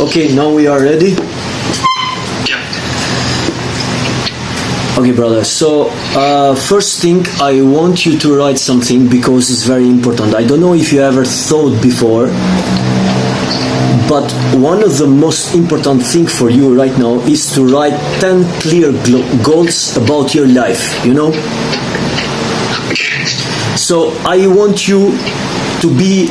Okay, now we are ready. Yeah. Okay, brother. So, first thing, I want you to write something because it's very important. I don't know if you ever thought before, but one of the most important thing for you right now is to write 10 clear goals about your life, you know? So, I want you to be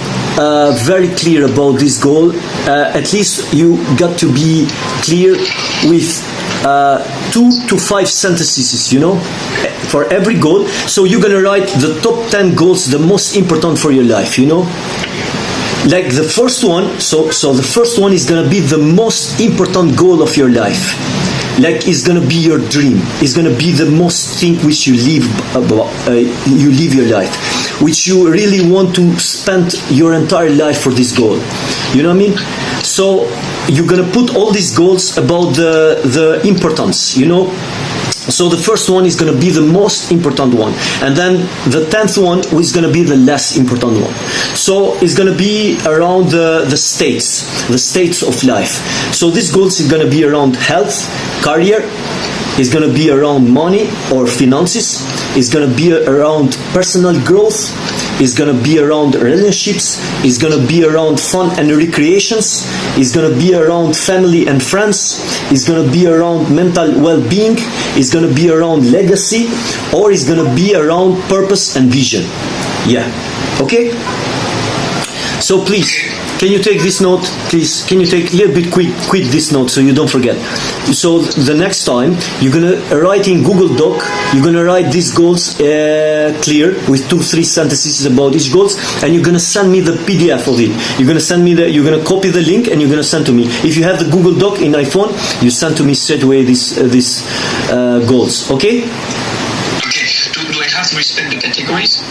very clear about this goal. At least you got to be clear with 2 to 5 sentences, you know, for every goal. So you're gonna write the top 10 goals, the most important for your life, you know. Like the first one, so the first one is gonna be the most important goal of your life. Like it's gonna be your dream. It's gonna be the most thing which you live your life, which you really want to spend your entire life for this goal. You know what I mean? So you're gonna put all these goals about the importance, you know. So the first one is going to be the most important one, and then the 10th one is going to be the less important one. So it's going to be around the states of life. So these goals is going to be around health, career, it's going to be around money or finances, it's going to be around personal growth, it's going to be around relationships, it's going to be around fun and recreations, it's going to be around family and friends, it's going to be around mental well-being, it's going to be around legacy, or it's going to be around purpose and vision. Yeah. Okay? So please, can you take this note? Please, can you take a little bit quick this note so you don't forget? So the next time you're gonna write in Google Doc, you're gonna write these goals clear with 2-3 sentences about each goals, and you're gonna send me the PDF of it. You're gonna copy the link and you're gonna send to me. If you have the Google Doc in iPhone, you send to me straight away these goals. Okay? Okay. Do I have to respect the categories?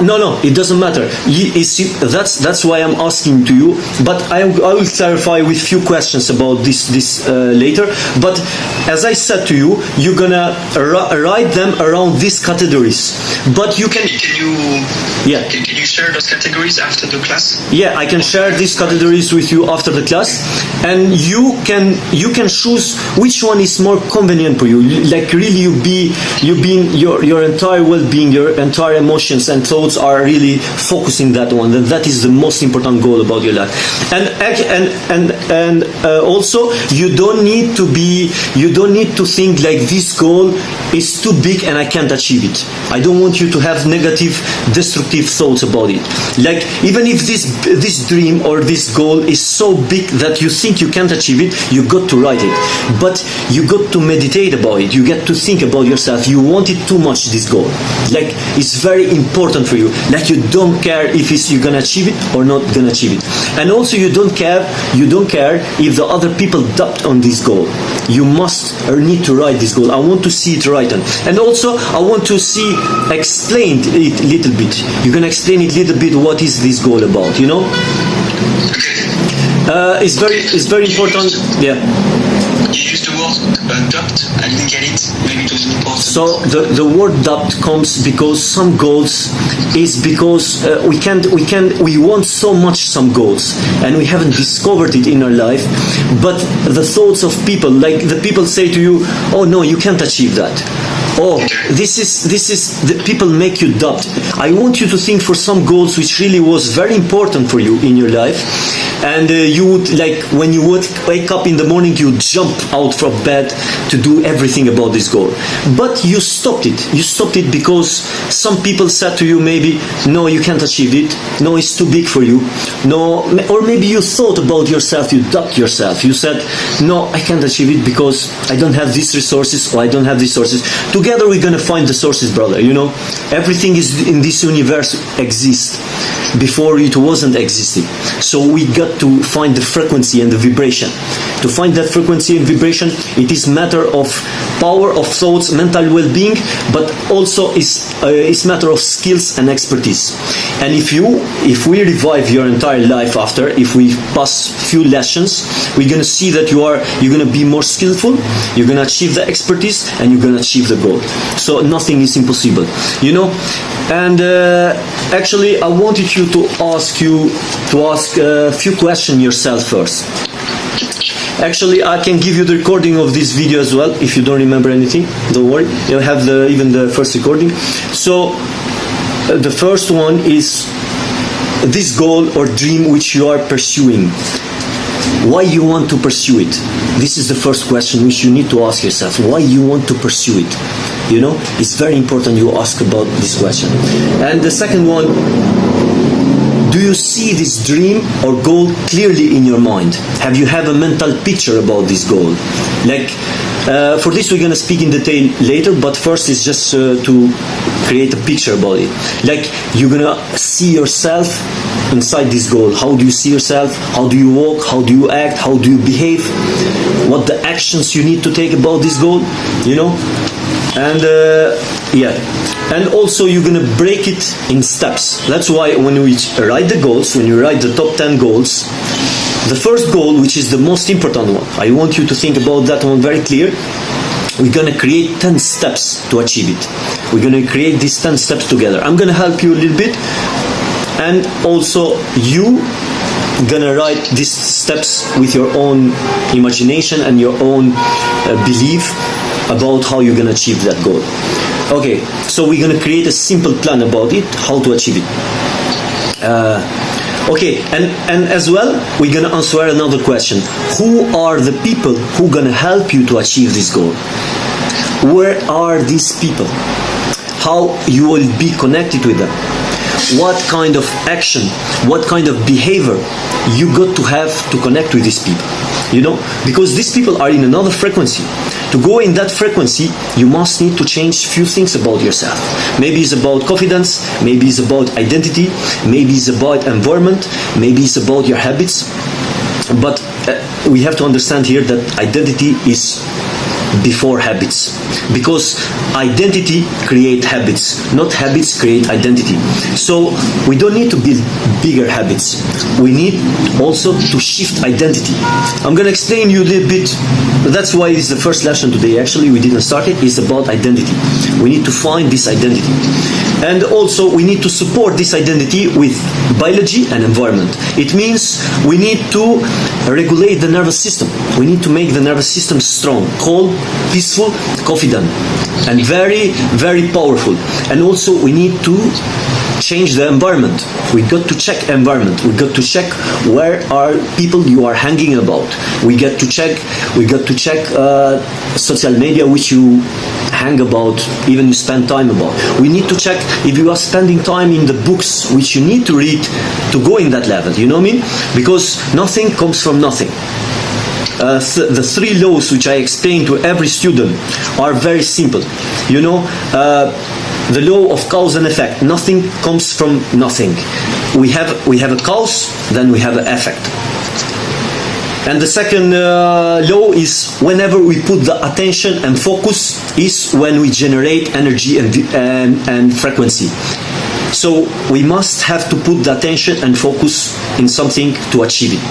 No, it doesn't matter. That's why I'm asking to you. But I will clarify with few questions about this later. But as I said to you, you're gonna write them around these categories. But you can. Can you share those categories after the class? Yeah, I can share these categories with you after the class, and you can choose which one is more convenient for you. Like really, your entire well-being, your entire emotions and thoughts are really focusing that one. That is the most important goal about your life. And also you don't need to think like this goal is too big and I can't achieve it. I don't want you to have negative, destructive thoughts about it. Like even if this dream or this goal is so big that you think you can't achieve it, you got to write it. But you got to meditate about it. You get to think about yourself. You want it too much, this goal. Like it's very important for you. Like you don't care if you're gonna achieve it or not gonna achieve it. And also you don't care if the other people doubt on this goal. You must or need to write this goal. I want to see it written. And also I want to see explained it a little bit. You're gonna explain it a little bit what is this goal about, you know? It's very important. Yeah. You used the word doubt. I didn't get it. Maybe it was important. So the word doubt comes because some goals is because we want so much some goals and we haven't discovered it in our life. But the thoughts of people, like the people say to you, oh no, you can't achieve that. Oh, this is the people make you doubt. I want you to think for some goals which really was very important for you in your life, and you would, like, when you would wake up in the morning, you would jump out from bed to do everything about this goal. But you stopped it. You stopped it because some people said to you, maybe, no, you can't achieve it. No, it's too big for you. No, or maybe you thought about yourself, you doubt yourself. You said, no, I can't achieve it because I don't have these resources or I don't have these sources. Together we're gonna find the sources, brother. You know, everything is in this universe exists before it wasn't existing. So we got to find the frequency and the vibration. To find that frequency and vibration, it is matter of power of thoughts, mental well-being, but also is matter of skills and expertise. And if we revive your entire life after, if we pass few lessons, we're gonna see that you're gonna be more skillful, you're gonna achieve the expertise, and you're gonna achieve the goal. So nothing is impossible, you know. And actually, I wanted you to ask a few questions yourself first. Actually, I can give you the recording of this video as well. If you don't remember anything, don't worry. You'll have even the first recording. So the first one is this goal or dream which you are pursuing. Why you want to pursue it? This is the first question which you need to ask yourself. Why you want to pursue it? You know, it's very important you ask about this question. And the second one, do you see this dream or goal clearly in your mind? Have you have a mental picture about this goal? Like, for this we're going to speak in detail later, but first it's just to create a picture about it. Like, you're going to see yourself inside this goal. How do you see yourself? How do you walk? How do you act? How do you behave? What the actions you need to take about this goal, you know? And yeah, and also you're gonna break it in steps. That's why when we write the goals, when you write the top 10 goals, the first goal, which is the most important one, I want you to think about that one very clear. We're gonna create 10 steps to achieve it. We're gonna create these 10 steps together. I'm gonna help you a little bit, and also you gonna write these steps with your own imagination and your own belief about how you're gonna achieve that goal. Okay, so we're gonna create a simple plan about it, how to achieve it. Okay, and as well, we're gonna answer another question. Who are the people who gonna help you to achieve this goal? Where are these people? How you will be connected with them? What kind of action, what kind of behavior you got to have to connect with these people? You know, because these people are in another frequency. To go in that frequency, you must need to change few things about yourself. Maybe it's about confidence, maybe it's about identity, maybe it's about environment, maybe it's about your habits. But we have to understand here that identity is before habits, because identity create habits, not habits create identity. So we don't need to build bigger habits, we need also to shift identity. I'm going to explain you a little bit. That's why it's the first lesson today. Actually, we didn't start it. It's about identity. We need to find this identity, and also we need to support this identity with biology and environment. It means we need to regulate the nervous system. We need to make the nervous system strong, calm, peaceful, confident, and very, very powerful. And also we need to change the environment. We got to check environment. We got to check where are people you are hanging about. We got to check social media which you hang about, even you spend time about. We need to check if you are spending time in the books which you need to read to go in that level. You know what I mean? Because nothing comes from nothing. The three laws which I explain to every student are very simple. You know, the law of cause and effect. Nothing comes from nothing. We have a cause, then we have an effect. And the second law is whenever we put the attention and focus is when we generate energy and frequency. So we must have to put the attention and focus in something to achieve it.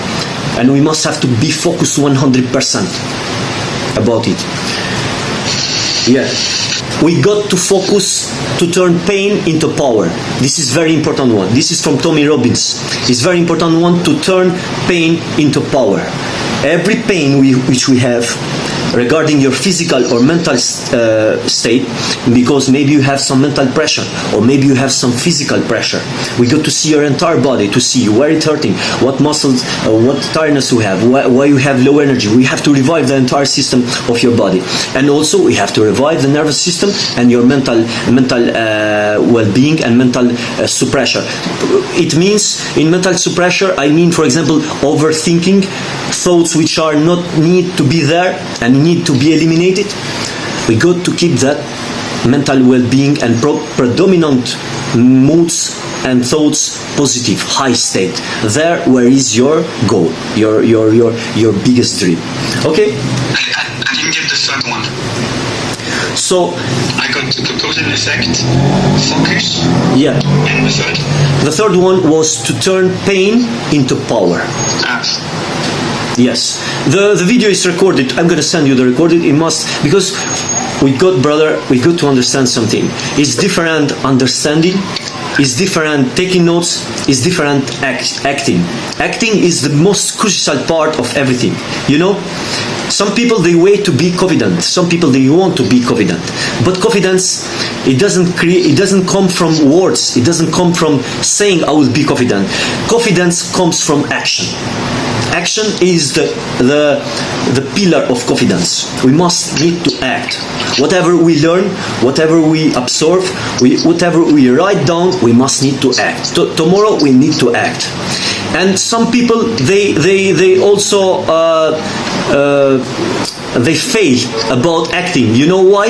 And we must have to be focused 100% about it. Yeah. We got to focus to turn pain into power. This is very important one. This is from Tony Robbins. It's very important one to turn pain into power. Every pain which we have regarding your physical or mental state, because maybe you have some mental pressure or maybe you have some physical pressure. We got to see your entire body to see where it's hurting, what muscles, what tiredness you have, why you have low energy. We have to revive the entire system of your body, and also we have to revive the nervous system and your mental well-being and mental suppressor. It means in mental suppressor, I mean, for example, overthinking, thoughts which are not need to be there and need to be eliminated. We got to keep that mental well-being and predominant moods and thoughts positive, high state. There where is your goal, your biggest dream. Okay? I didn't get the third one. So I got the cause and effect, focus, yeah. And the third? The third one was to turn pain into power. Yes, the video is recorded. I'm gonna send you the recorded. It must, because we got to understand something. It's different understanding is different taking notes, is different acting. Acting is the most crucial part of everything. You know, some people they wait to be confident. Some people they want to be confident. But confidence, it doesn't come from words. It doesn't come from saying I will be confident. Confidence comes from action. Action is the pillar of confidence. We must need to act. Whatever we learn, whatever we absorb, whatever we write down, we must need to act. Tomorrow we need to act. And some people they also they fail about acting. You know why?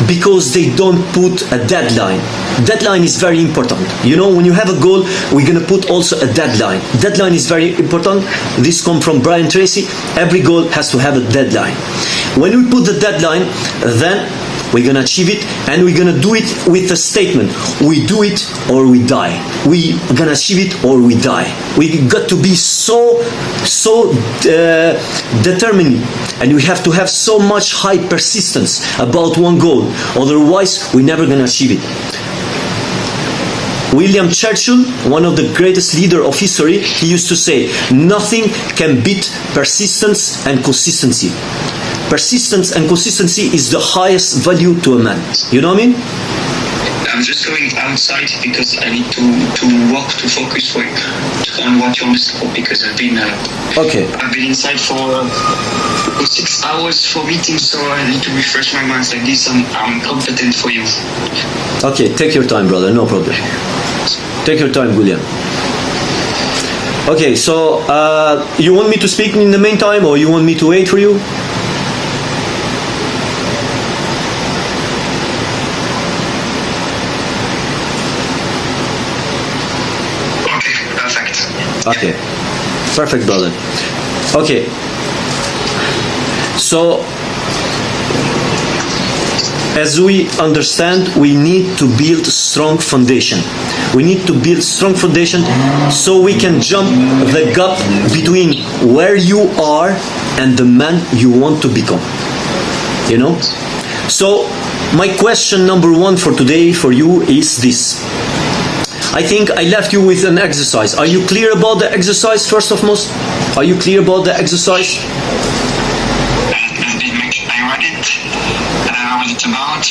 Because they don't put a deadline. Deadline is very important. You know, when you have a goal, we're gonna put also a deadline. Deadline is very important. This comes from Brian Tracy. Every goal has to have a deadline. When we put the deadline, then we're gonna achieve it, and we're gonna do it with a statement: we do it or we die. We gonna achieve it or we die. We got to be so determined, and we have to have so much high persistence about one goal. Otherwise, we're never gonna achieve it. William Churchill, one of the greatest leaders of history, he used to say, nothing can beat persistence and consistency. Persistence and consistency is the highest value to a man. You know what I mean? I'm just going outside because I need to walk to focus on what you understand, because I've been inside for 6 hours for meetings, so I need to refresh my mind. Like this, I'm competent for you. Okay, take your time, brother. No problem. Take your time, Guillaume. Okay, so you want me to speak in the meantime, or you want me to wait for you? Okay, perfect, brother. Okay, so as we understand, we need to build strong foundation. We need to build strong foundation so we can jump the gap between where you are and the man you want to become. You know? So my question number one for today for you is this. I think I left you with an exercise. Are you clear about the exercise, first of most? Are you clear about the exercise? I read it. What it's about.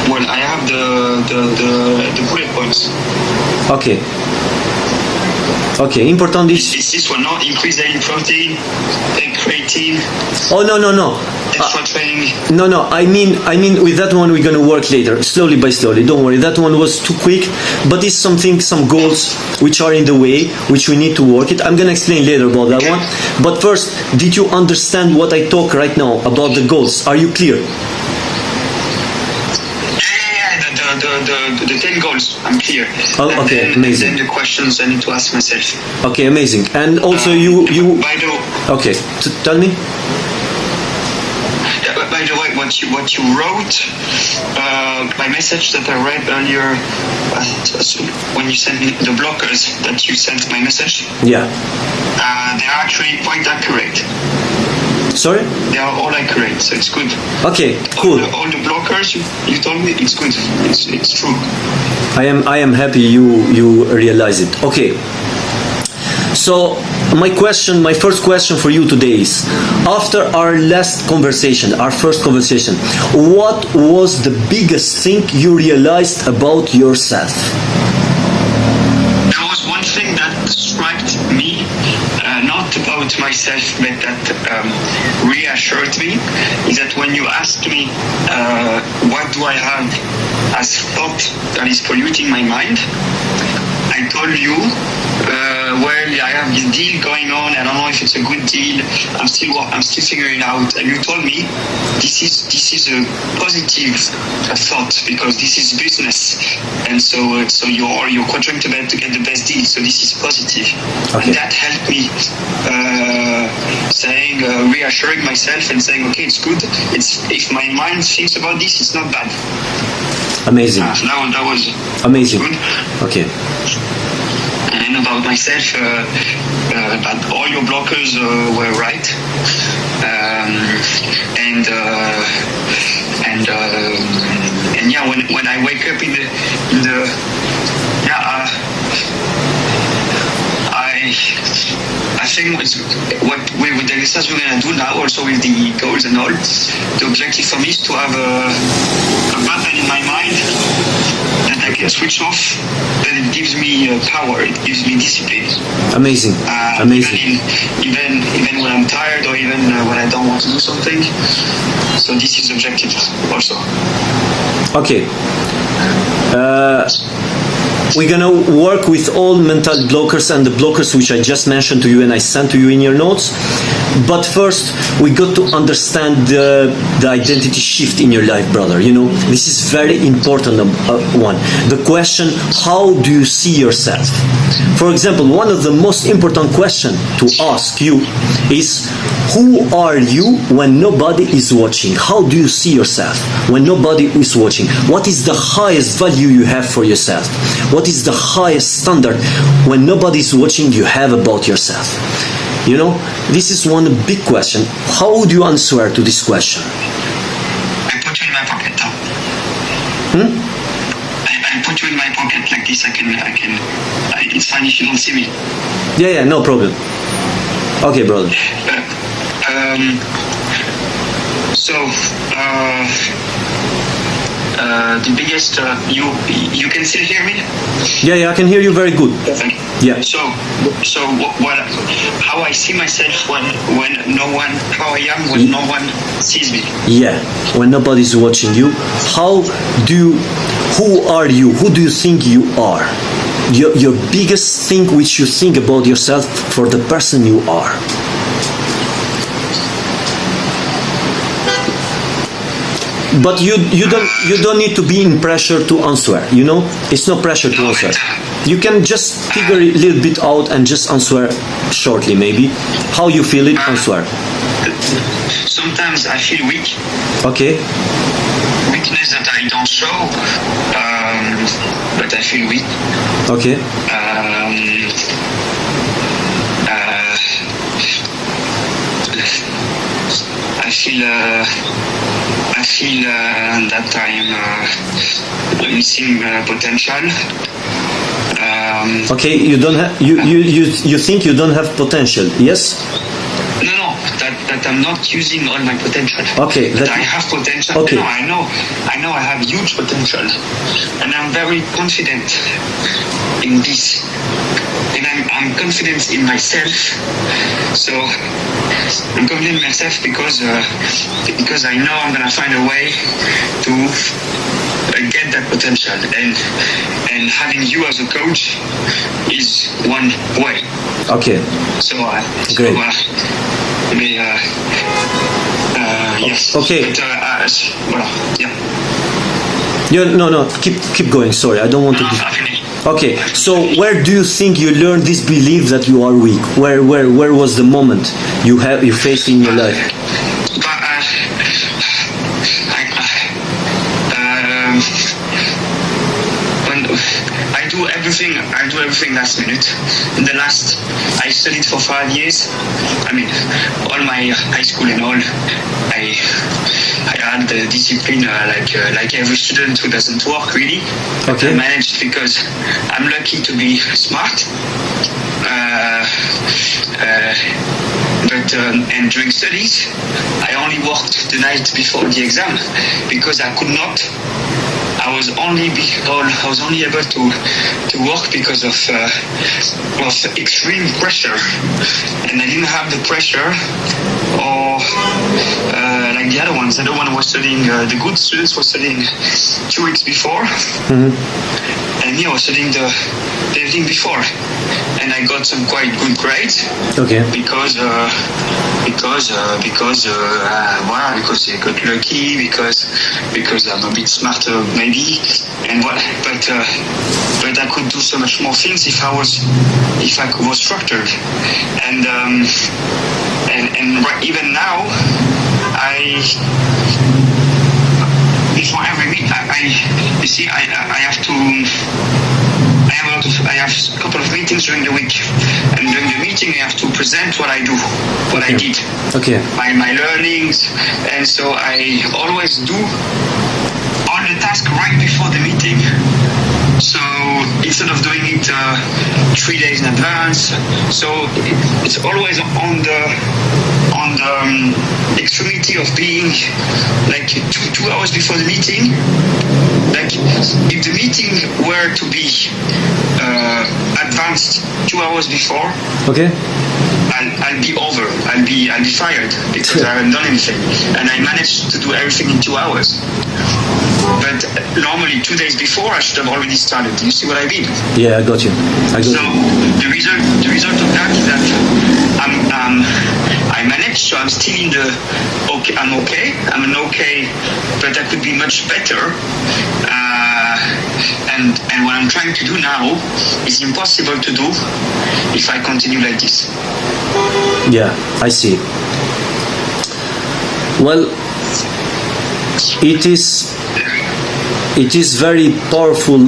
Well, I have the bullet points. Okay. Okay, important is... Is this one, not increase daily protein, take creatine? Oh, no. Extra training? No, I mean with that one we're gonna work later, slowly by slowly, don't worry. That one was too quick, but it's some goals which are in the way, which we need to work it. I'm gonna explain later about that one. But first, did you understand what I talk right now about the goals? Are you clear? The 10 goals, I'm clear. Oh, okay, amazing. And then the questions I need to ask myself. Okay, amazing. And also you by the okay, tell me. Yeah, by the way, what you wrote, my message that I read earlier, when you sent me the blockers that you sent my message. Yeah. They are actually quite accurate. Sorry? They are all accurate, so it's good. Okay, cool. All the blockers you told me, it's good. It's true. I am happy you realize it. Okay. So my first question for you today is, after our last conversation, our first conversation, what was the biggest thing you realized about yourself? There was one thing that struck me, not about myself, but that reassured me, is that when you asked me what do I have as thought that is polluting my mind, I told you, well, I have this deal going on. I don't know if it's a good deal. I'm still figuring it out. And you told me this is a positive thought, because this is business, and so you're quadring to bet to get the best deal. So this is positive, okay. And that helped me reassuring myself and saying, okay, it's good. If my mind thinks about this, it's not bad. Amazing. That was amazing. Good. Okay. And about myself, but all your blockers were right, and yeah, when I wake up in the yeah. I think what with the research we're gonna do now, also with the goals and all, the objective for me is to have a button in my mind that I can switch off, that it gives me power, it gives me discipline. Amazing. Amazing. Even when I'm tired, or even when I don't want to do something. So this is objective also. Okay. We're gonna work with all mental blockers and the blockers which I just mentioned to you and I sent to you in your notes. But first, we got to understand the identity shift in your life, brother. You know, this is very important one. The question, how do you see yourself? For example, one of the most important questions to ask you is, who are you when nobody is watching? How do you see yourself when nobody is watching? What is the highest value you have for yourself? What is the highest standard when nobody is watching you have about yourself? You know, this is one big question. How would you answer to this question? I put you in my pocket now. I put you in my pocket like this. It's fine if you don't see me. Yeah, no problem. Okay, brother. The biggest, you can still hear me? Yeah, I can hear you very good. Perfect. Yeah. So how I see myself when no one, how I am when no one sees me. Yeah, when nobody's watching you. Who are you? Who do you think you are? Your biggest thing which you think about yourself for the person you are. But you don't need to be in pressure to answer, you know? It's no pressure to answer. You can just figure a little bit out and just answer shortly, maybe. How you feel it, answer. Sometimes I feel weak. Okay. Weakness that I don't show, but I feel weak. Okay. I feel that I'm missing potential. Okay, you don't have you think you don't have potential, yes? No, that I'm not using all my potential. Okay, that I have potential. Okay. No, I know I have huge potential, and I'm very confident in this, and I'm confident in myself. So I'm confident in myself because I know I'm gonna find a way to get that potential, and having you as a coach is one way. Okay. So great. Yes. Okay. But, voilà. Yeah. Yeah. No. Keep going. Sorry, I don't want to. Okay. So where do you think you learned this belief that you are weak? Where was the moment you faced in your life? I do everything last minute. I studied for 5 years. I mean, all my high school and all, I had the discipline like every student who doesn't work really. Okay. I managed because I'm lucky to be smart. And during studies, I only worked the night before the exam because I could not. I was only able to work because of extreme pressure, and I didn't have the pressure or like the other ones. The other one was studying. The good students were studying 2 weeks before, and me I was studying the evening before, and I got some quite good grades. Okay. Because I got lucky, because I'm a bit smarter maybe, but I could do so much more things if I was structured, and even now before every meet I have a lot I have a couple of meetings during the week, and during the meeting I have to present what I do, what I did, my learnings, and so I always do all the tasks right before the meeting. So instead of doing it 3 days in advance, so it's always on the extremity of being like two hours before the meeting. Like if the meeting were to be advanced 2 hours before, I'll be over. I'll be fired because I haven't done anything, and I managed to do everything in 2 hours. But normally 2 days before I should have already started. You see what I mean? Yeah, I got you. So the result of that is that I managed. So I'm still in the okay. I'm an okay, but I could be much better. And what I'm trying to do now is impossible to do if I continue like this. Yeah, I see. Well, it is very powerful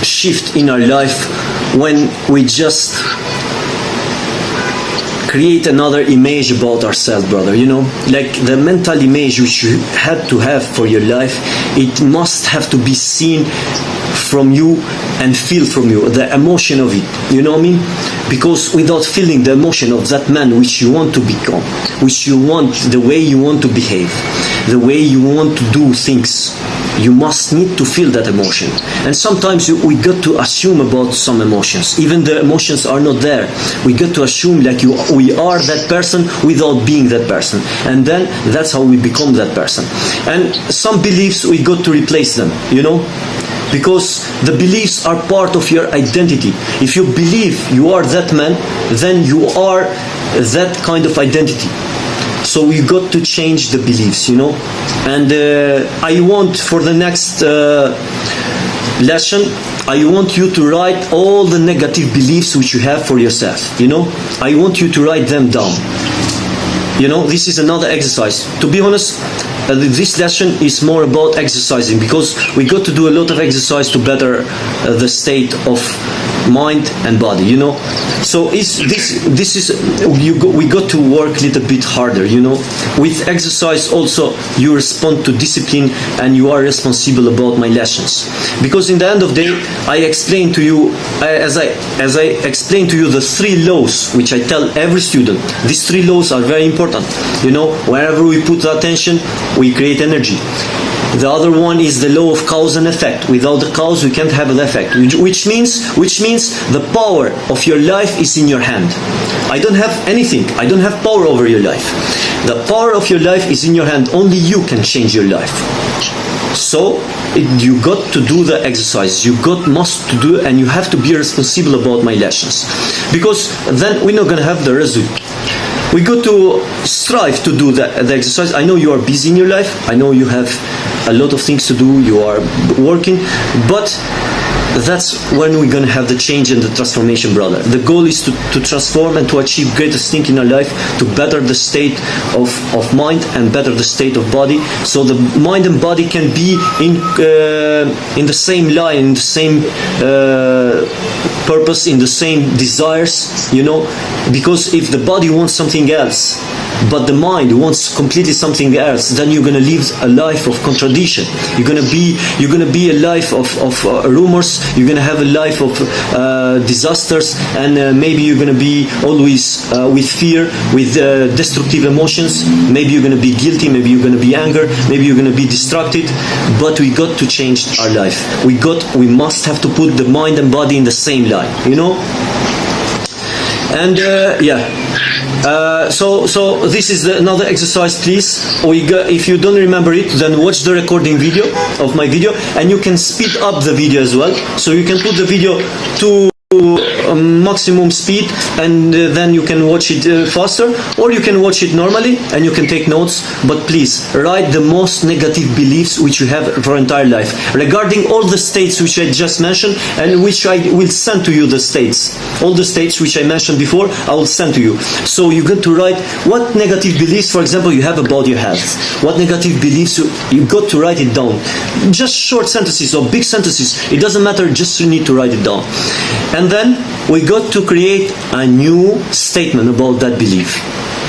shift in our life when we just create another image about ourselves, brother. You know, like the mental image which you had to have for your life, it must have to be seen from you and feel from you, the emotion of it, you know what I mean? Because without feeling the emotion of that man which you want to become, which you want, the way you want to behave, the way you want to do things, you must need to feel that emotion. And sometimes we got to assume about some emotions, even the emotions are not there. We got to assume like we are that person without being that person, and then that's how we become that person. And some beliefs we got to replace them, you know, because the beliefs are part of your identity. If you believe you are that man, then you are that kind of identity. So you got to change the beliefs, you know. And I want for the next lesson, I want you to write all the negative beliefs which you have for yourself, you know. I want you to write them down. You know, this is another exercise. To be honest, this lesson is more about exercising, because we got to do a lot of exercise to better the state of mind and body, you know. So we got to work a little bit harder, you know. With exercise also you respond to discipline, and you are responsible about my lessons, because in the end of the day I explain to you, as I explain to you the 3 laws which I tell every student. These 3 laws are very important, you know. Wherever we put attention, we create energy. The other one is the law of cause and effect. Without the cause, we can't have the effect. Which means the power of your life is in your hand. I don't have anything. I don't have power over your life. The power of your life is in your hand. Only you can change your life. So you got to do the exercise. You must to do, and you have to be responsible about my lessons, because then we're not gonna have the result. We got to strive to do the exercise. I know you are busy in your life. I know you have a lot of things to do. You are working, but that's when we're going to have the change and the transformation, brother. The goal is to transform and to achieve greatest thing in our life, to better the state of mind and better the state of body, so the mind and body can be in the same line, in the same purpose, in the same desires, you know. Because if the body wants something else, but the mind wants completely something else, then you're gonna live a life of contradiction. You're gonna be a life of rumors. You're gonna have a life of disasters, and maybe you're gonna be always with fear, with destructive emotions. Maybe you're gonna be guilty. Maybe you're gonna be anger. Maybe you're gonna be distracted. But we got to change our life. We must have to put the mind and body in the same line, you know. And so this is another exercise, please. If you don't remember it, then watch the recording video of my video, and you can speed up the video as well. So you can put the video to maximum speed, and then you can watch it faster, or you can watch it normally and you can take notes. But please write the most negative beliefs which you have for entire life regarding all the states which I just mentioned, and which I will send to you. The states, all the states which I mentioned before, I will send to you. So you got to write what negative beliefs, for example, you have about your health. What negative beliefs you got to write it down. Just short sentences or big sentences, it doesn't matter, just you need to write it down. And then we got to create a new statement about that belief.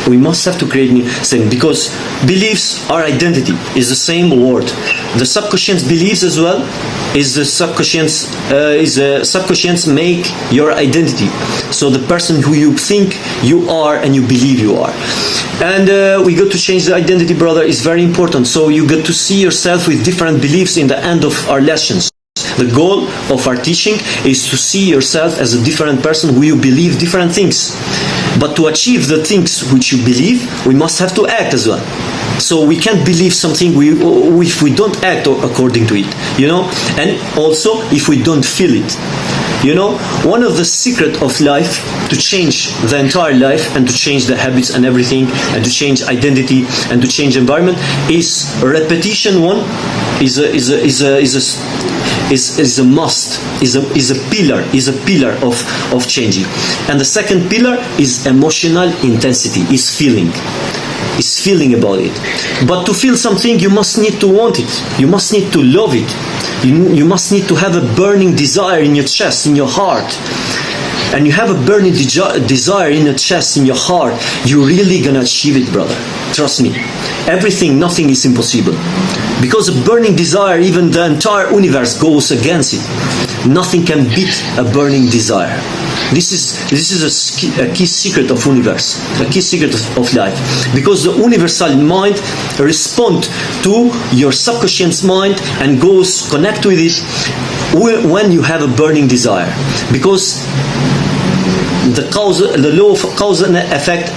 We must have to create new statement, because beliefs are identity, is the same word. The subconscious beliefs as well is the subconscious make your identity. So the person who you think you are and you believe you are. And we got to change the identity, brother, is very important. So you get to see yourself with different beliefs in the end of our lessons. The goal of our teaching is to see yourself as a different person who you believe different things. But to achieve the things which you believe, we must have to act as well. So we can't believe something if we don't act according to it, you know. And also if we don't feel it. You know, one of the secrets of life, to change the entire life and to change the habits and everything, and to change identity and to change environment, is repetition. One is a must, is a pillar of changing. And the second pillar is emotional intensity, is feeling about it. But to feel something, you must need to want it. You must need to love it. You must need to have a burning desire in your chest, in your heart. And you have a burning desire in your chest, in your heart, you're really gonna achieve it, brother. Trust me. Nothing is impossible. Because a burning desire, even the entire universe goes against it. Nothing can beat a burning desire. This is a key secret of universe, a key secret of life. Because the universal mind responds to your subconscious mind and goes connect with it when you have a burning desire. Because the law of cause and effect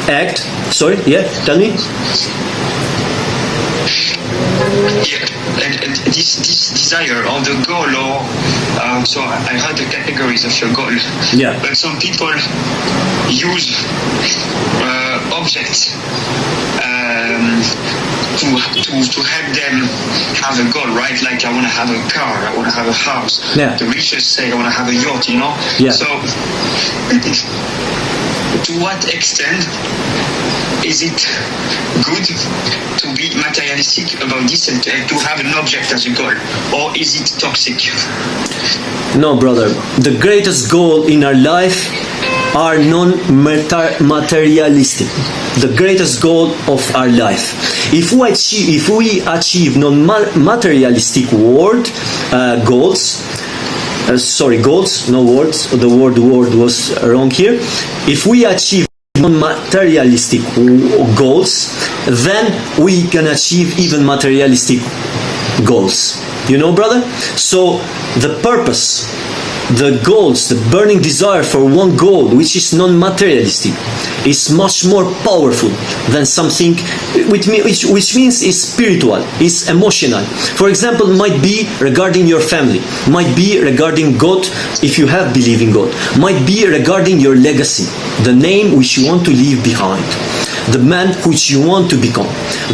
act. Sorry, yeah, tell me. Yeah, and this desire or the goal, or so I heard the categories of your goal. Yeah. But some people use objects to help them have a goal, right? Like I want to have a car, I want to have a house. Yeah. The richest say I want to have a yacht, you know. Yeah. So to what extent is it good to be materialistic about this and to have an object as a goal, or is it toxic? No, brother. The greatest goal in our life are non-materialistic. The greatest goal of our life. If we achieve non-materialistic goals. Goals, no words. The word was wrong here. If we achieve non-materialistic goals, then we can achieve even materialistic goals. You know, brother? So the purpose, the goals, the burning desire for one goal, which is non-materialistic, is much more powerful than something which means is spiritual, is emotional. For example, might be regarding your family, might be regarding God, if you have belief in God, might be regarding your legacy, the name which you want to leave behind, the man which you want to become,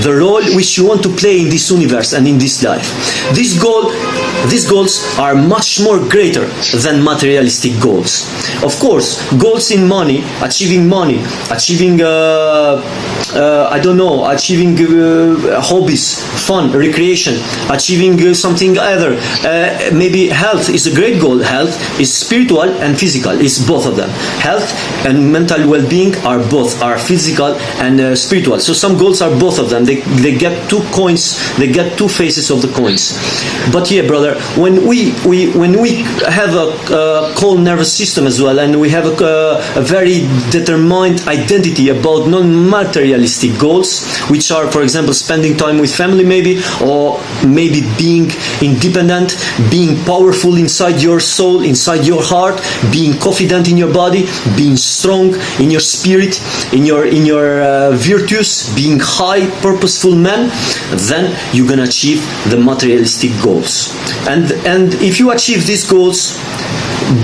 the role which you want to play in this universe and in this life. These goals are much more greater than materialistic goals. Of course, goals in money, achieving achieving hobbies, fun, recreation, achieving something other. Maybe health is a great goal. Health is spiritual and physical. It's both of them. Health and mental well-being are physical and spiritual. So some goals are both of them. They get two coins. They get two faces of the coins. But yeah, brother, when we have a calm nervous system as well, and we have a very determined identity about non-materialistic goals, which are, for example, spending time with family maybe, or maybe being independent, being powerful inside your soul, inside your heart, being confident in your body, being strong in your spirit, in your virtues, being high, purposeful man, then you're gonna achieve the materialistic goals. And if you achieve these goals,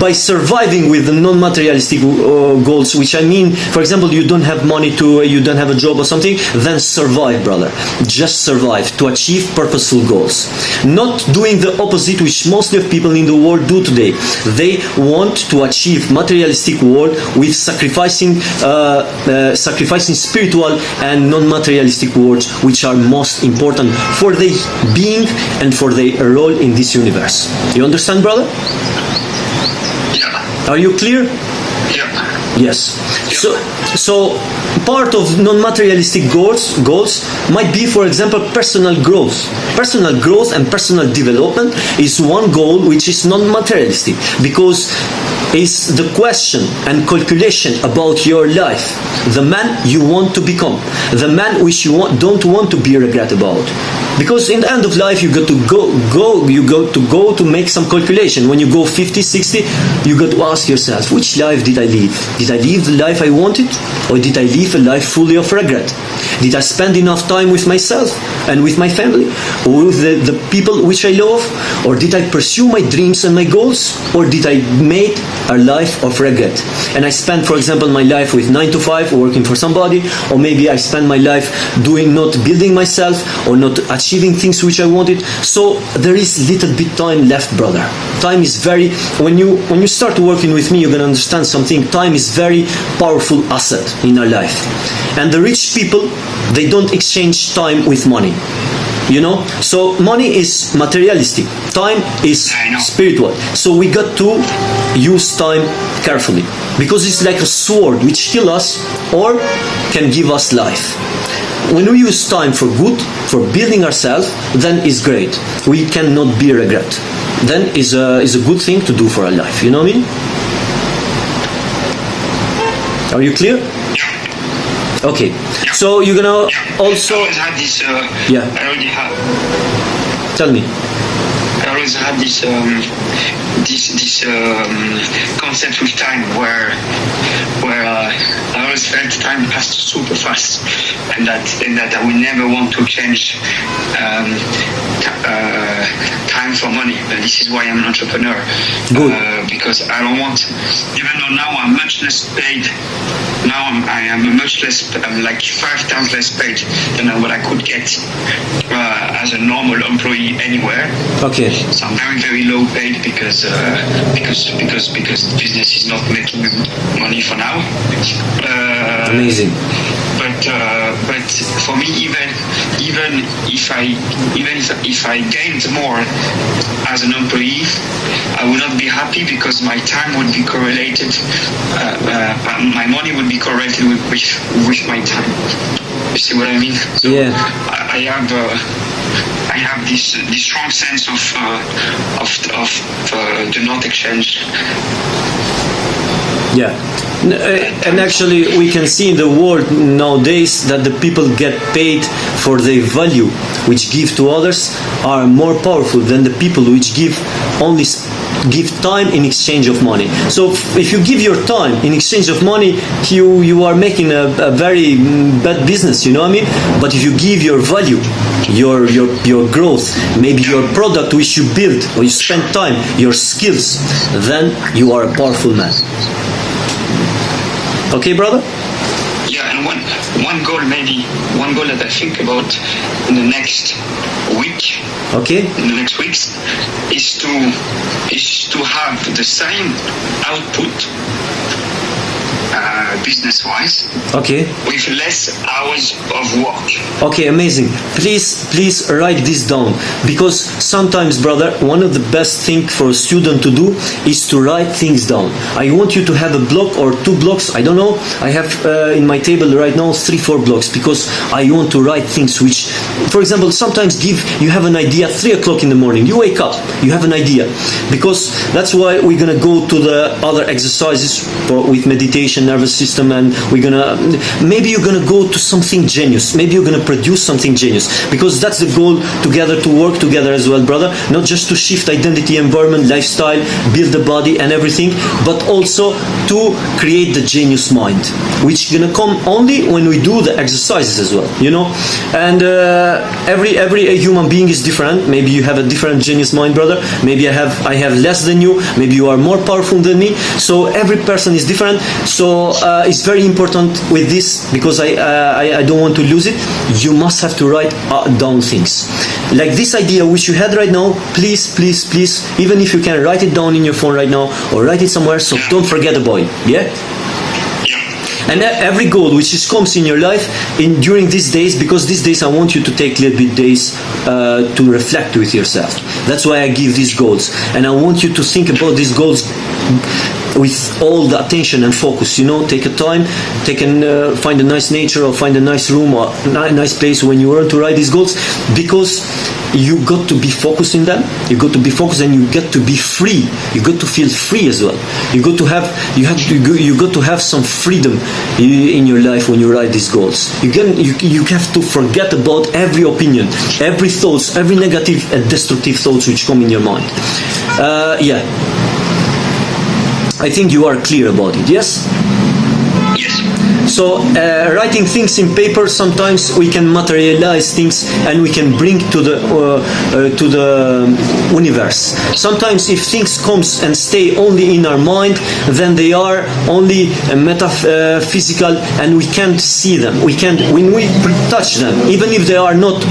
by surviving with the non-materialistic goals, which I mean, for example, you don't have money you don't have a job or something, then survive, brother. Just survive to achieve purposeful goals. Not doing the opposite, which mostly of people in the world do today. They want to achieve materialistic world with sacrificing spiritual and non-materialistic worlds, which are most important for their being and for their role in this universe. You understand, brother? Yeah. Are you clear? Yeah. Yes. So part of non-materialistic goals might be, for example, personal growth. Personal growth and personal development is one goal which is non-materialistic, because it's the question and calculation about your life, the man you want to become, the man which you don't want to be regret about. Because in the end of life, you got to go to make some calculation. When you go 50, 60, you got to ask yourself, which life did I live? Did I live the life I wanted? Or did I live a life fully of regret? Did I spend enough time with myself and with my family? Or with the people which I love? Or did I pursue my dreams and my goals? Or did I make a life of regret? And I spent, for example, my life with 9 to 5 working for somebody, or maybe I spent my life not building myself or not achieving things which I wanted. So there is little bit time left, brother. Time is very, when you start working with me, you're gonna understand something. Time is very powerful asset in our life. And the rich people, they don't exchange time with money. You know, so money is materialistic, time is spiritual. So we got to use time carefully, because it's like a sword which kills us or can give us life. When we use time for good, for building ourselves, then it's great. We cannot be regret. Then is a good thing to do for our life. You know what I mean? Are you clear? Okay, so you're gonna also. I always had this. Yeah. I already have. Tell me. I always had this concept with time where I always felt time passed super fast, and that I would never want to change time for money. But this is why I'm an entrepreneur. Good. Because I don't want, even though now I'm much less paid. Now I am much less, I'm like 5 times less paid than what I could get as a normal employee anywhere. Okay. So I'm very, very low paid because business is not making money for now. Amazing. But for me, even if I gained more as an employee, I would not be happy, because my time would be correlated. My money would be correlated with my time. You see what I mean? So yeah. I have this strong sense of do not exchange. Yeah. And actually we can see in the world nowadays that the people get paid for their value, which give to others, are more powerful than the people which give time in exchange of money. So if you give your time in exchange of money, you are making a very bad business, you know what I mean? But if you give your value, your growth, maybe your product which you build or you spend time, your skills, then you are a powerful man. Okay, brother? Yeah, and one goal that I think about in the next week. Okay. In the next weeks is to have the same output business-wise. Okay. With less hours of work. Okay, amazing. Please write this down, because sometimes, brother, one of the best things for a student to do is to write things down. I want you to have a block or 2 blocks. I don't know. I have in my table right now 3-4 blocks, because I want to write things which, for example, sometimes you have an idea 3 o'clock in the morning. You wake up, you have an idea, because that's why we're gonna go to the other exercises with meditation, nervous system, and maybe you're gonna go to something genius. Maybe you're gonna produce something genius, because that's the goal, together, to work together as well, brother. Not just to shift identity, environment, lifestyle, build the body and everything, but also to create the genius mind, which gonna come only when we do the exercises as well, you know. And every human being is different. Maybe you have a different genius mind, brother. Maybe I have less than you. Maybe you are more powerful than me. So every person is different. So it's very important with this, because I don't want to lose it. You must have to write down things like this idea which you had right now. Please, even if you can write it down in your phone right now or write it somewhere, so don't forget about it. Yeah. And every goal which comes in your life during these days, because these days I want you to take a little bit days to reflect with yourself. That's why I give these goals, and I want you to think about these goals with all the attention and focus. You know, take a time, find a nice nature, or find a nice room, or a nice place when you learn to write these goals, because you got to be focused in them. You got to be focused, and you get to be free. You got to feel free as well. You got to have some freedom in your life when you write these goals. You have to forget about every opinion, every thoughts, every negative and destructive thoughts which come in your mind. Yeah. I think you are clear about it. Yes. Yes. So writing things in paper, sometimes we can materialize things and we can bring to the universe. Sometimes if things comes and stay only in our mind, then they are only metaphysical, and we can't see them. When we touch them, even if they are not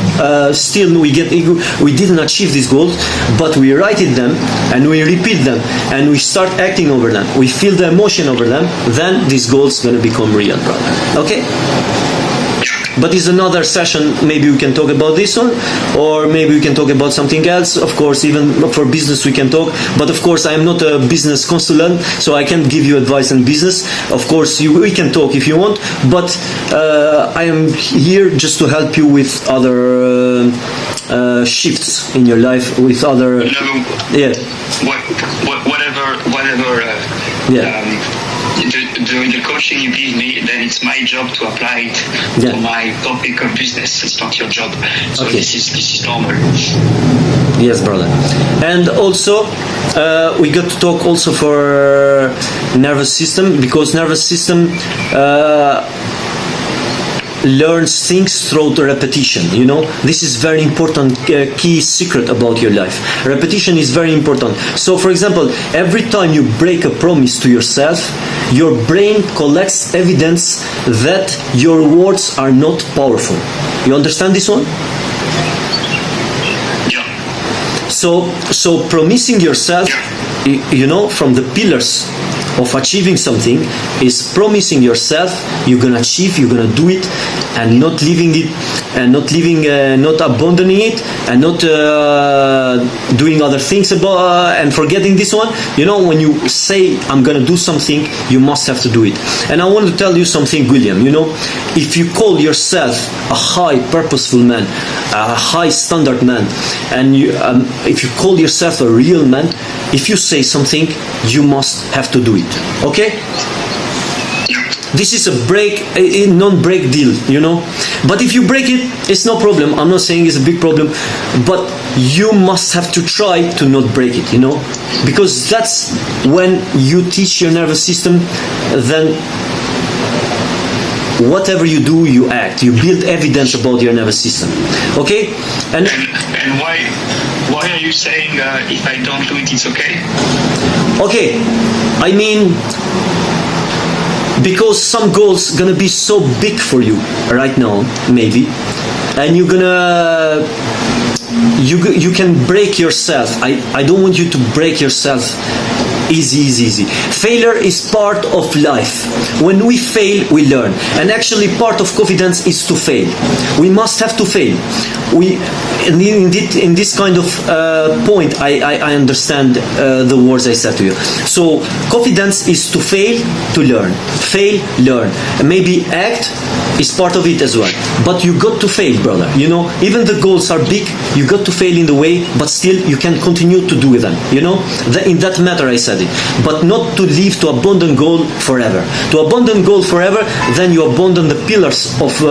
still we didn't achieve these goals, but we write it them and we repeat them and we start acting over them. We feel the emotion over them. Then these goals gonna become real, brother. Okay? But it's another session. Maybe we can talk about this one, or maybe we can talk about something else. Of course, even for business we can talk. But of course, I am not a business consultant, so I can't give you advice on business. Of course, we can talk if you want, but I am here just to help you with other shifts in your life, with other. Yeah. Whatever. The coaching you give me, then it's my job to apply it to my topic or business. It's not your job. So okay. This is normal. Yes, brother. And also, we got to talk also for nervous system, because nervous system learns things through the repetition. You know, this is very important key secret about your life. Repetition is very important. So for example, every time you break a promise to yourself, your brain collects evidence that your words are not powerful. You understand this one? Yeah. So promising yourself, you know, from the pillars of achieving something is promising yourself you're gonna achieve, you're gonna do it, and not leaving it, and not abandoning it, and not doing other things and forgetting this one. You know, when you say I'm gonna do something, you must have to do it. And I want to tell you something, Guillaume. You know, if you call yourself a high purposeful man, a high standard man, and if you call yourself a real man, if you say something, you must have to do it. Okay? This is a non-break deal, you know. But if you break it, it's no problem. I'm not saying it's a big problem, but you must have to try to not break it, you know, because that's when you teach your nervous system. Then whatever you do, you act. You build evidence about your nervous system. Okay? And why are you saying if I don't do it, it's okay? Okay, I mean, because some goals gonna be so big for you right now, maybe, and you can break yourself. I don't want you to break yourself. Easy. Failure is part of life. When we fail, we learn. And actually part of confidence is to fail. We must have to fail. in this kind of point, I understand the words I said to you. So confidence is to fail to learn, fail, learn, and maybe act is part of it as well. But you got to fail, brother. You know, even the goals are big, you got to fail in the way, but still you can continue to do them. You know, in that matter I said it. But not to leave to abandon goal forever. To abandon goal forever, then you abandon the pillars of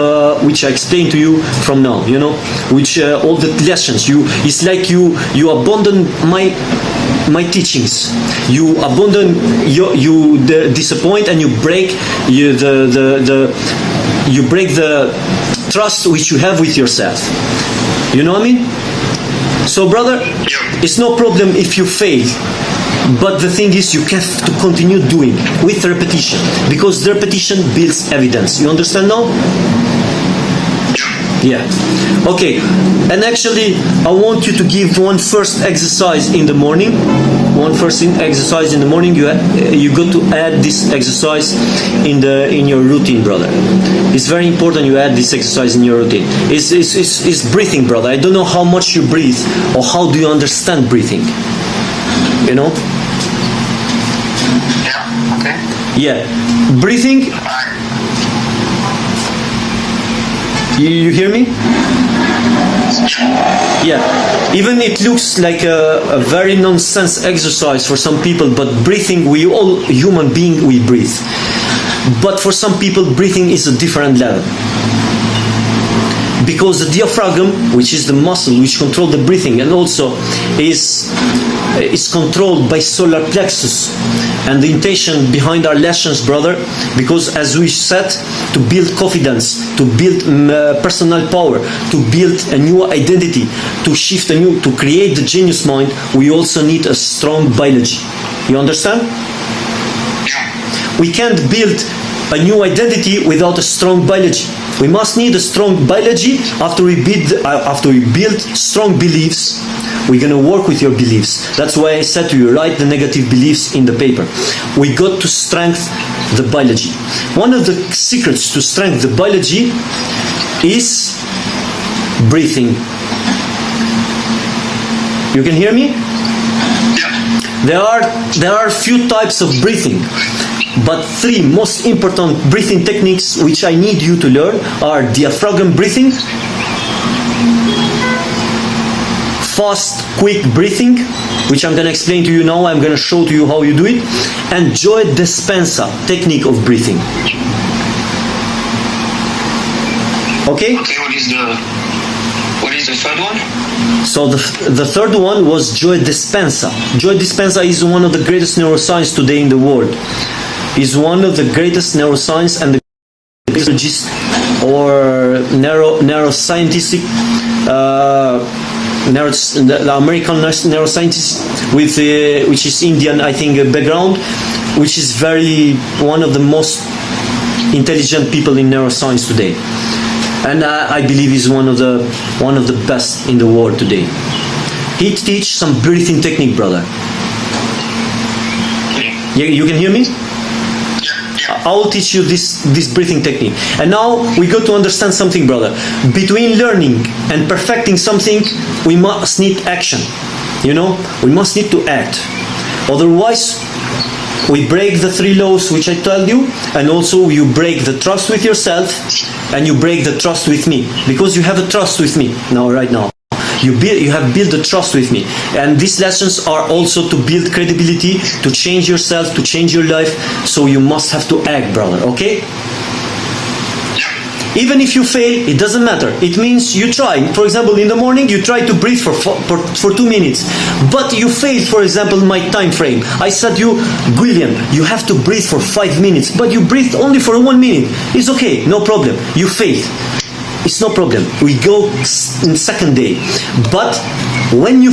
which I explained to you from now. You know, which all the lessons. It's like you abandon my teachings. You abandon you disappoint, and you break you break the trust which you have with yourself. You know what I mean? So, brother, it's no problem if you fail. But the thing is, you have to continue doing with repetition, because the repetition builds evidence. You understand now? Yeah. Okay. And actually, I want you to give one first exercise in the morning. One first exercise in the morning. You got to add this exercise in your routine, brother. It's very important you add this exercise in your routine. It's breathing, brother. I don't know how much you breathe, or how do you understand breathing. You know? Yeah. Okay. Yeah. Breathing. You hear me? Yeah. Even it looks like a very nonsense exercise for some people, but breathing, we all human being, we breathe. But for some people, breathing is a different level. Because the diaphragm, which is the muscle which controls the breathing, and also is controlled by solar plexus. And the intention behind our lessons, brother, because as we said, to build confidence, to build personal power, to build a new identity, to create the genius mind, we also need a strong biology. You understand? We can't build a new identity without a strong biology. We must need a strong biology. After we build strong beliefs, we're gonna work with your beliefs. That's why I said to you, write the negative beliefs in the paper. We got to strengthen the biology. One of the secrets to strengthen the biology is breathing. You can hear me? There are few types of breathing. But three most important breathing techniques which I need you to learn are diaphragm breathing, fast, quick breathing, which I'm going to explain to you now. I'm going to show to you how you do it, and joy dispensa technique of breathing. Okay? Okay, what is the third one? So the third one was joy dispensa. Joy dispensa is one of the greatest neuroscience today in the world. Is one of the greatest neuroscience and the greatest or neuroscientific the American neuroscientist with which is Indian, I think, background, which is one of the most intelligent people in neuroscience today, and I believe he's one of the best in the world today. He teach some breathing technique, brother. You can hear me? I will teach you this breathing technique. And now we got to understand something, brother. Between learning and perfecting something, we must need action. You know, we must need to act. Otherwise, we break the three laws which I told you, and also you break the trust with yourself, and you break the trust with me, because you have a trust with me now, right now. You have built a trust with me, and these lessons are also to build credibility, to change yourself, to change your life. So you must have to act, brother. Okay? Even if you fail, it doesn't matter. It means you try. For example, in the morning you try to breathe for 2 minutes, but you failed. For example, my time frame. I said you, Guillaume, you have to breathe for 5 minutes, but you breathed only for 1 minute. It's okay, no problem. You failed. It's no problem. We go in second day. But when you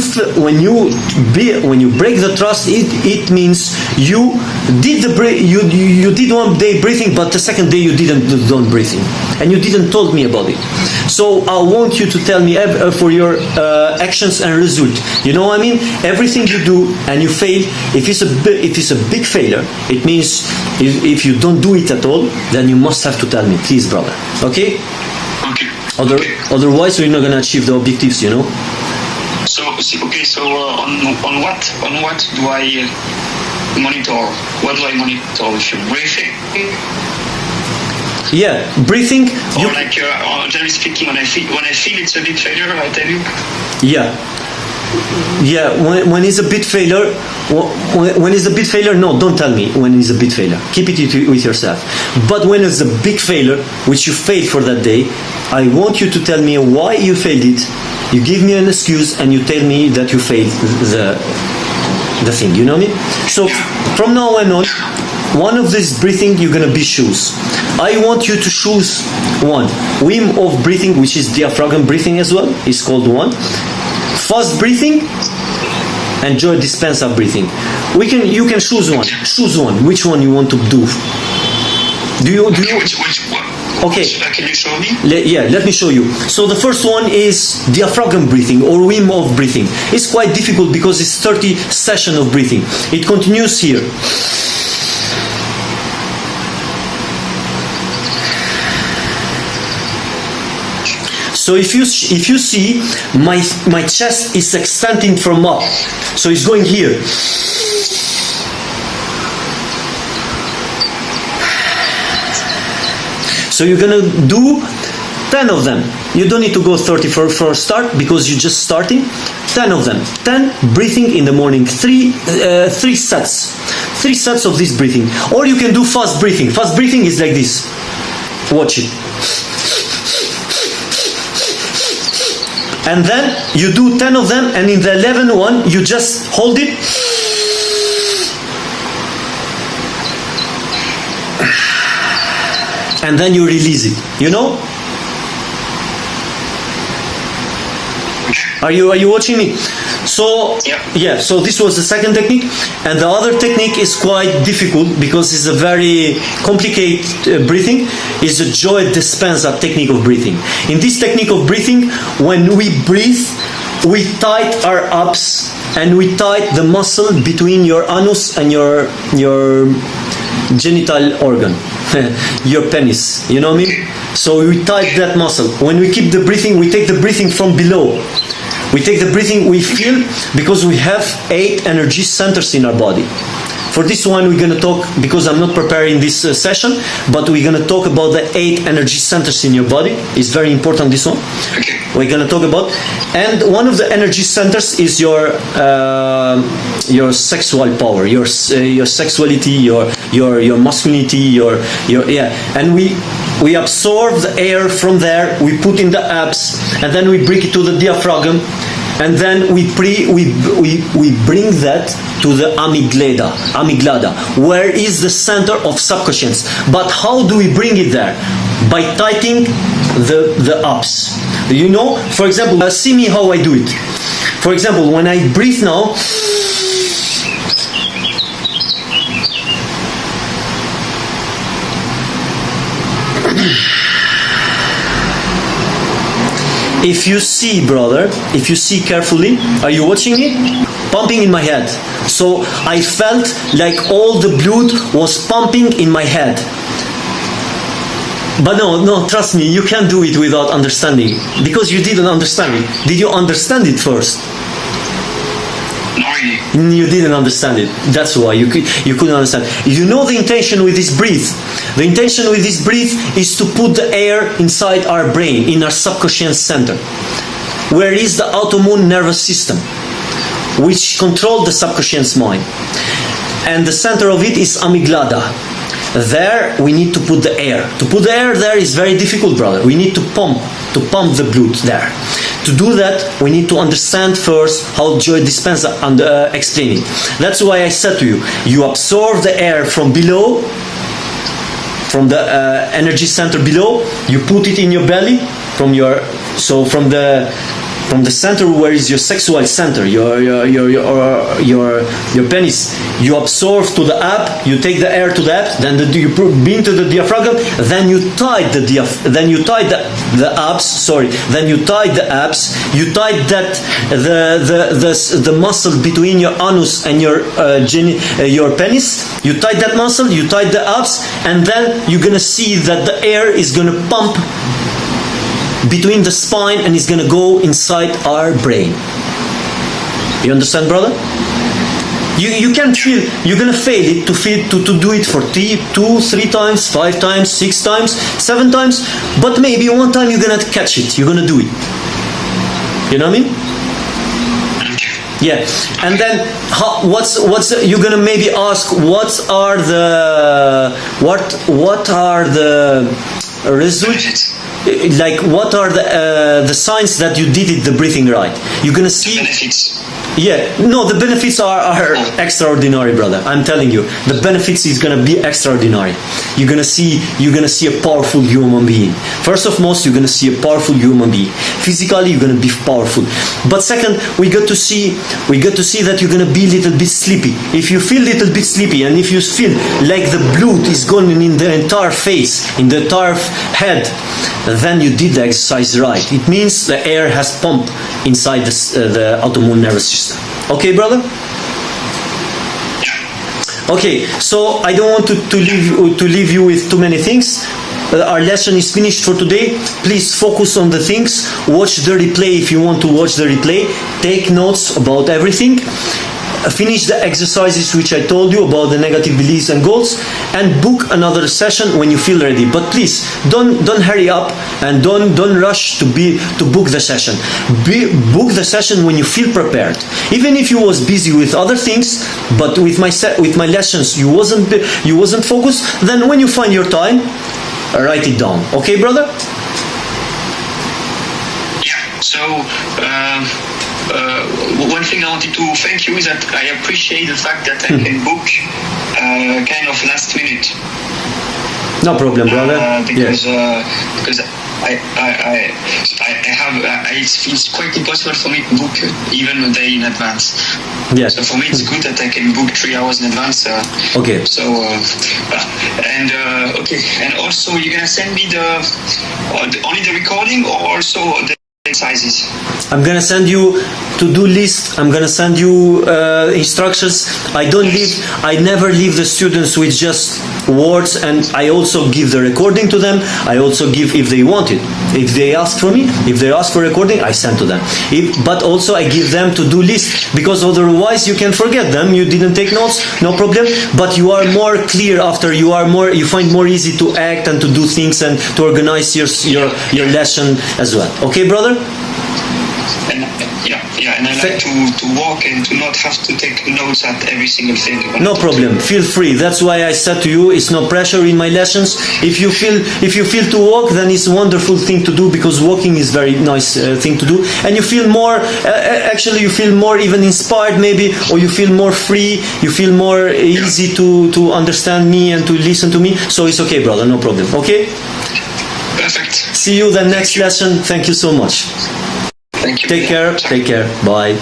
break the trust, it means you did you did 1 day breathing, but the second day you didn't do breathing, and you didn't told me about it. So I want you to tell me for your actions and result. You know what I mean? Everything you do and you fail. If it's a big failure, it means if you don't do it at all, then you must have to tell me, please, brother. Okay? Okay. Otherwise, we're not gonna achieve the objectives. You know. So on what do I monitor? What do I monitor? If you breathing? Yeah, breathing. Or like generally speaking, when I feel it's a bit failure, I tell you. Yeah. Yeah, when it's a bit failure, when it's a bit failure, no, don't tell me when it's a bit failure. Keep it with yourself. But when it's a big failure, which you failed for that day, I want you to tell me why you failed it. You give me an excuse and you tell me that you failed the thing. You know me? So from now on, one of these breathing you're gonna be choose. I want you to choose one. Wim Hof breathing, which is diaphragm breathing as well, is called one. Fast breathing and Joe Dispenza breathing. You can choose one. Choose one. Which one you want to do? Which one? Okay. Can you show me? Let me show you. So the first one is diaphragm breathing or Wim Hof breathing. It's quite difficult because it's 30 sessions of breathing. It continues here. So if you see, my chest is extending from up. So it's going here. So you're gonna do 10 of them. You don't need to go 30 for a start because you're just starting. 10 of them. 10 breathing in the morning. Three sets. 3 sets of this breathing. Or you can do fast breathing. Fast breathing is like this. Watch it. And then you do 10 of them, and in the 11th one, you just hold it. And then you release it. You know? Are you watching me? So yeah, so this was the second technique, and the other technique is quite difficult because it's a very complicated breathing. It's a Joe Dispenza technique of breathing. In this technique of breathing, when we breathe, we tight our abs and we tight the muscle between your anus and your genital organ, your penis. You know what I mean? So we tight that muscle. When we keep the breathing, we take the breathing from below. We take the breathing we feel because we have 8 energy centers in our body. For this one, we're going to talk, because I'm not preparing this session, but we're going to talk about the 8 energy centers in your body. It's very important, this one. We're going to talk about. And one of the energy centers is your sexual power, your sexuality, your masculinity, and we absorb the air from there, we put in the abs, and then we bring it to the diaphragm, and then we bring that to the amygdala, where is the center of subconscious. But how do we bring it there? By tightening the abs. You know, for example, see me how I do it. For example, when I breathe now, if you see, brother, if you see carefully, are you watching me? Pumping in my head. So I felt like all the blood was pumping in my head. But no, trust me, you can't do it without understanding, because you didn't understand it. Did you understand it first? You didn't understand it. That's why you couldn't understand. You know the intention with this breath. The intention with this breath is to put the air inside our brain, in our subconscious center, where is the autoimmune nervous system, which controls the subconscious mind. And the center of it is amygdala. There we need to put the air. To put the air there is very difficult, brother. We need to pump the blood there. To do that, we need to understand first how Joe Dispenza explained it. That's why I said to you, you absorb the air from below, from the energy center below, you put it in your belly, from the center where is your sexual center, your penis. You absorb to the ab, you take the air to the abs, then you bring to the diaphragm, then you tie the abs, you tie that the muscle between your anus and your penis, you tie that muscle, you tie the abs, and then you're gonna see that the air is gonna pump between the spine and it's gonna go inside our brain. You understand, brother? You can feel, you're gonna fail it to do it for 2, 3 times, 5 times, 6 times, 7 times, but maybe one time you're gonna catch it, you're gonna do it. You know what I mean? Yeah, and then what's you're gonna maybe ask what are the results, like what are the signs that you did it the breathing right? You're gonna see benefits. Yeah, no, the benefits are extraordinary, brother. I'm telling you, the benefits is gonna be extraordinary. You're gonna see a powerful human being. First of most, you're gonna see a powerful human being. Physically, you're gonna be powerful. But second, we got to see that you're gonna be a little bit sleepy. If you feel a little bit sleepy, and if you feel like the blood is going in the entire face, in the entire head, then you did the exercise right. It means the air has pumped inside the autonomic nervous system. Okay, brother? Okay, so I don't want to leave you with too many things. Our lesson is finished for today. Please focus on the things. Watch the replay if you want to watch the replay. Take notes about everything. Finish the exercises which I told you about the negative beliefs and goals, and book another session when you feel ready. But please don't hurry up and don't rush to book the session. Book the session when you feel prepared. Even if you was busy with other things, but with my lessons you wasn't focused, then when you find your time, write it down. Okay, brother? Yeah. So. One thing I wanted to thank you is that I appreciate the fact that I can book kind of last minute. No problem, brother. Because I have it's quite impossible for me to book even a day in advance. Yeah. So for me it's good that I can book 3 hours in advance. Okay. So okay, and also you're gonna send me only the recording or also the exercises? I'm gonna send you to-do list. I'm gonna send you instructions. I never leave the students with just words, and I also give the recording to them. I also give if they want it. If they ask for me, if they ask for recording, I send to them. But also I give them to-do list, because otherwise you can forget them. You didn't take notes, no problem. But you are more clear after. You find more easy to act and to do things and to organize your lesson as well. Okay, brother? And and I like to walk and to not have to take notes at every single thing. No problem. Feel free. That's why I said to you, it's no pressure in my lessons. If you feel to walk, then it's a wonderful thing to do, because walking is very nice thing to do, and you feel more. Actually, you feel more even inspired, maybe, or you feel more free. You feel more easy to understand me and to listen to me. So it's okay, brother. No problem. Okay. Perfect. See you the next lesson. Thank you so much. Thank you. Take care. Bye.